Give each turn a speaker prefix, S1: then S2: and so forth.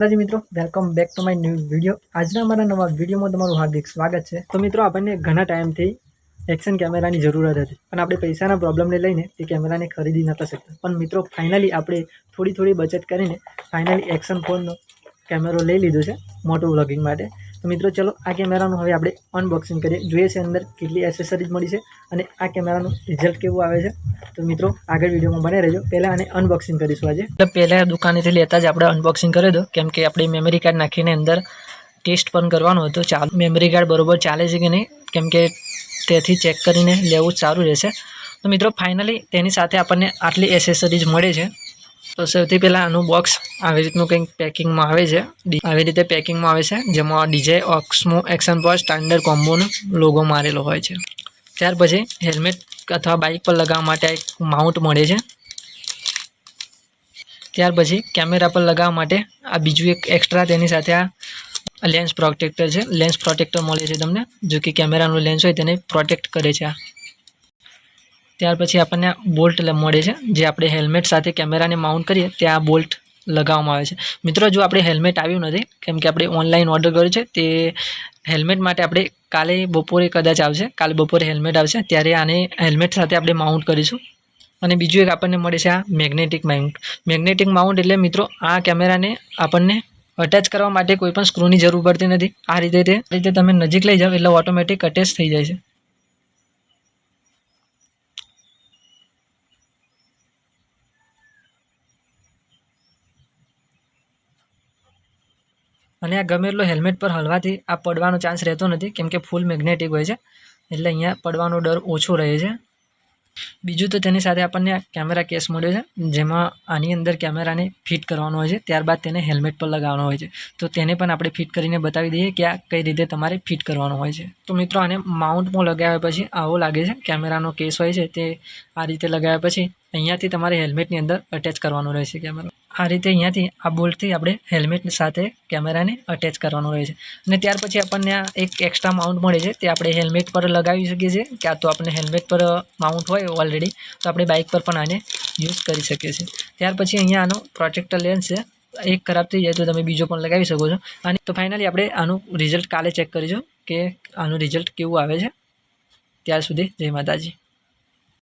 S1: जी मित्रों welcome back to my new video. आज अमरा नवा वीडियो में तमारुं हार्दिक स्वागत है। तो मित्रों आपने घना टाइम थी एक्शन कैमरा की जरूरत थी पण आपणे पैसाना प्रॉब्लम ने लईने ते कैमरा ने खरीदी नता सकता। पण मित्रों फाइनली आपणे थोड़ी थोड़ी बचत करीने फाइनली एक्शन फोन नो कैमरो लई लीधो छे मोटो व्लॉगिंग माटे। तो मित्रों चलो आ कैमरानुं हवे आपणे अनबॉक्सिंग करीए, जोईए छे अंदर केटली एसेसरीज मळी छे अने आ कैमरानुं रिजल्ट केवुं आवे छे। तो मित्रों आगळ विडियो में बने रहिजो। पहला आने अनबॉक्सिंग करीशुं आज। पहला दुकानेथी लेता ज आपणे अनबॉक्सिंग करी दो, केम के आपणे मेमरी कार्ड नाखीने अंदर टेस्ट पण करवानुं हतुं। चालू मेमरी कार्ड बरोबर चाले छे कि नहीं, केम के तेथी चेक करीने लेवुं सारुं रहेशे। तो मित्रों फाइनली तेनी साथे आपणे आटली एसेसरीज मळे छे। तो सौथी पहला आनुं बॉक्स આવી રીતનું કંઈક પેકિંગમાં આવે છે। આવી રીતે પેકિંગમાં આવે છે, જેમાં ડીજે ઓક્સમો એક્શન પર સ્ટાન્ડર્ડ કોમ્બોનો લોગો મારેલો હોય છે। ત્યાર પછી હેલ્મેટ અથવા બાઇક પર લગાવવા માટે એક માઉન્ટ મળે છે। ત્યાર પછી કેમેરા પર લગાવવા માટે આ બીજું એક એક્સ્ટ્રા તેની સાથે આ લેન્સ પ્રોટેક્ટર છે। લેન્સ પ્રોટેક્ટર મળે છે તમને, જો કે કેમેરાનો લેન્સ હોય તેને પ્રોટેક્ટ કરે છે। ત્યાર પછી આપણને બોલ્ટ મળે છે, જે આપણે હેલ્મેટ સાથે કેમેરાને માઉન્ટ કરીએ ત્યાં બોલ્ટ लगाववामां आवे छे। मित्रों जो आपणे हेल्मेट आव्युं नथी, केम के आपणे ऑनलाइन ऑर्डर कर्युं छे, ते हेल्मेट माटे आपणे काले बपोरे कदाच आवशे। काले बपोरे हेल्मेट आवशे त्यारे आने हेल्मेट साथे आपणे माउंट करीशुं। अने बीजुं एक आपणने मळे छे आ मेग्नेटिक माउंट। मेग्नेटिक माउंट एटले मित्रों आ कैमराने आपणने अटेच करवा माटे कोईपण स्क्रूनी जरूर पड़ती नथी। आ रीते तमे नजीक लई जाओ एटले ऑटोमेटिक अटेच थई जाय छे। અને આ ગમે એટલો હેલ્મેટ પર હલવાથી આ પડવાનો ચાન્સ રહેતો નથી, કેમ કે ફૂલ મેગ્નેટિક હોય છે, એટલે અહીંયા પડવાનો ડર ઓછો રહે છે। બીજું તો તેની સાથે આપણને કેમેરા કેસ મળ્યો છે, જેમાં આની અંદર કેમેરાને ફિટ કરવાનો હોય છે, ત્યારબાદ તેને હેલ્મેટ પર લગાવવાનો હોય છે। તો તેને પણ આપણે ફિટ કરીને બતાવી દઈએ કે આ કઈ રીતે તમારે ફિટ કરવાનો હોય છે। તો મિત્રો આને માઉન્ટમાં લગાવ્યા પછી આવો લાગે છે। કેમેરાનો કેસ હોય છે તે આ રીતે લગાવ્યા પછી અહીંયાથી તમારે હેલ્મેટની અંદર અટેચ કરવાનો રહેશે કેમેરો। આ રીતે અહીંયાથી આ બોલ્ટથી આપણે હેલ્મેટ સાથે કેમેરાને અટેચ કરવાનો રહે છે। અને ત્યાર પછી આપણને આ એક એક્સ્ટ્રા માઉન્ટ મળે છે, તે આપણે હેલ્મેટ પર લગાવી શકીએ છીએ, ક્યાં તો આપણે હેલ્મેટ પર માઉન્ટ હોય ઓલરેડી તો આપણે બાઇક પર પણ આને યુઝ કરી શકીએ છીએ। ત્યાર પછી અહીંયા આનો પ્રોટેક્ટર લેન્સ છે, એક ખરાબ થઈ જાય તો તમે બીજો પણ લગાવી શકો છો। અને તો ફાઇનલી આપણે આનું રિઝલ્ટ કાલે ચેક કરીશું કે આનું રિઝલ્ટ કેવું આવે છે। ત્યાર સુધી જય માતાજી।